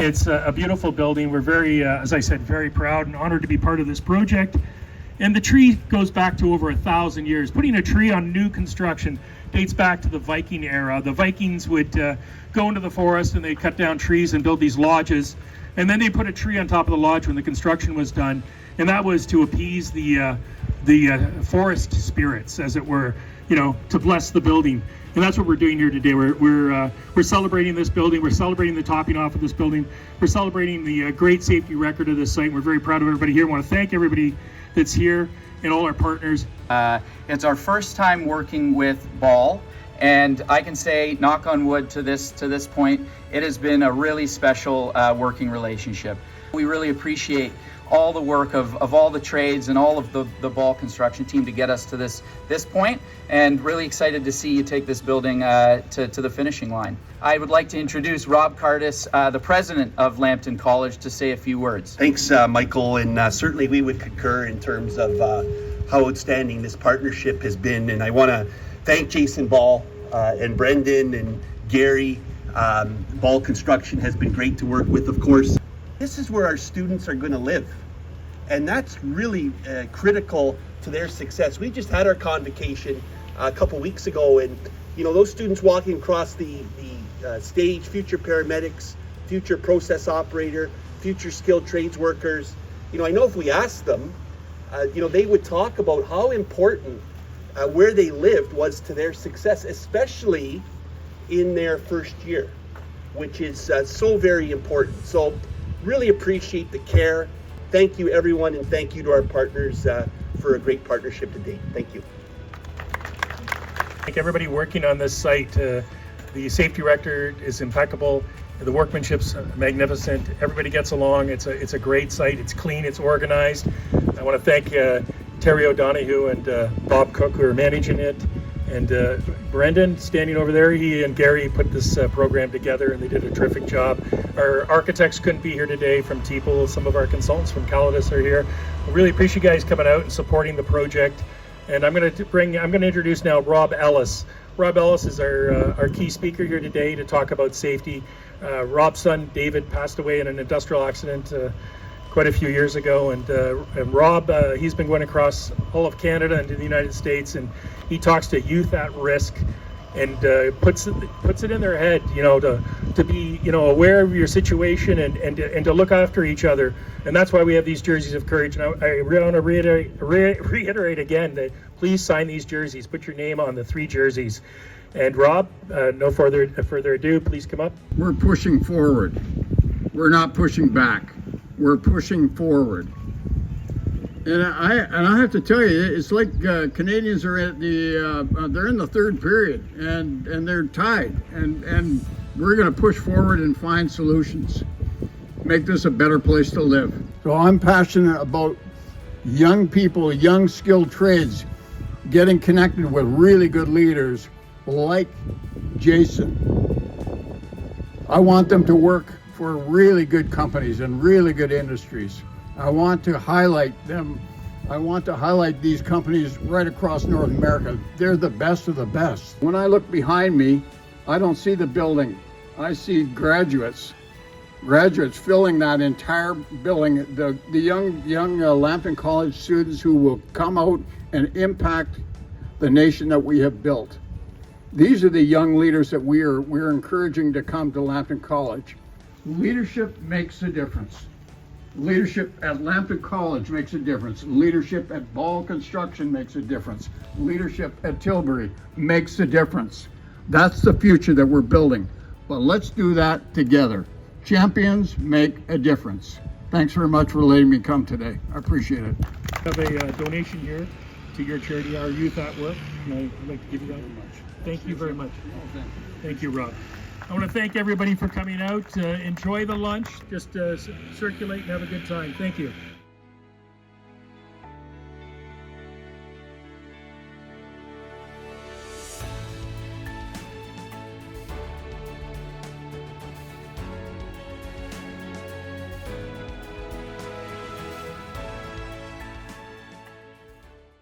It's a beautiful building. We're very, as I said, very proud and honored to be part of this project. And the tree goes back to over 1,000 years. Putting a tree on new construction dates back to the Viking era. The Vikings would go into the forest and they'd cut down trees and build these lodges. And then they put a tree on top of the lodge when the construction was done. And that was to appease the forest spirits, as it were, to bless the building. And that's what we're doing here today. We're celebrating this building. We're celebrating the topping off of this building. We're celebrating the great safety record of this site. We're very proud of everybody here. I want to thank everybody that's here and all our partners. It's our first time working with Ball, and I can say, knock on wood, to this point, it has been a really special working relationship. We really appreciate all the work of all the trades and all of the Ball construction team to get us to this point, and really excited to see you take this building to the finishing line. I would like to introduce Rob Cardis, the president of Lambton College, to say a few words. Thanks, Michael, and certainly we would concur in terms of how outstanding this partnership has been. And I want to thank Jason Ball and Brendan and Gary. Ball Construction has been great to work with, of course. This is where our students are going to live, and that's really critical to their success. We just had our convocation a couple weeks ago, and those students walking across the stage, future paramedics, future process operator, future skilled trades workers. I know if we asked them, they would talk about how important where they lived was to their success, especially in their first year, which is so very important. So really appreciate the care. Thank you, everyone, and thank you to our partners for a great partnership to date. Thank you. Thank everybody working on this site. The safety record is impeccable. The workmanship's magnificent. Everybody gets along. It's a great site. It's clean. It's organized. I want to thank Terry O'Donoghue and Bob Cook, who are managing it, and Brendan standing over there. He and Gary put this program together, and they did a terrific job. Our architects couldn't be here today from TPL. Some of our consultants from Calidus are here. I really appreciate you guys coming out and supporting the project. And I'm going to introduce now Rob Ellis. Rob Ellis is our key speaker here today to talk about safety. Rob's son David passed away in an industrial accident quite a few years ago, and Rob, he's been going across all of Canada and to the United States, and he talks to youth at risk and puts it in their head, to be aware of your situation and to look after each other. And that's why we have these jerseys of courage. And I want to reiterate again that please sign these jerseys. Put your name on the 3 jerseys. And Rob, no further ado, please come up. We're pushing forward. We're not pushing back. We're pushing forward. And I have to tell you, it's like Canadians are at they're in the 3rd period and they're tied, and we're going to push forward and find solutions, make this a better place to live. So I'm passionate about young people, young skilled trades, getting connected with really good leaders like Jason. I want them to work for really good companies and really good industries. I want to highlight them. I want to highlight these companies right across North America. They're the best of the best. When I look behind me, I don't see the building. I see graduates filling that entire building. The young Lambton College students who will come out and impact the nation that we have built. These are the young leaders that we're encouraging to come to Lambton College. Leadership makes a difference. Leadership at Lambton College makes a difference. Leadership at Ball Construction makes a difference. Leadership at Tilbury makes a difference. That's the future that we're building. But let's do that together. Champions make a difference. Thanks very much for letting me come today. I appreciate it. I have a donation here to your charity, Our Youth at Work, and I'd like to give you that. Thank you very much. Thank you, Rob. I want to thank everybody for coming out. Enjoy the lunch. Just circulate and have a good time. Thank you.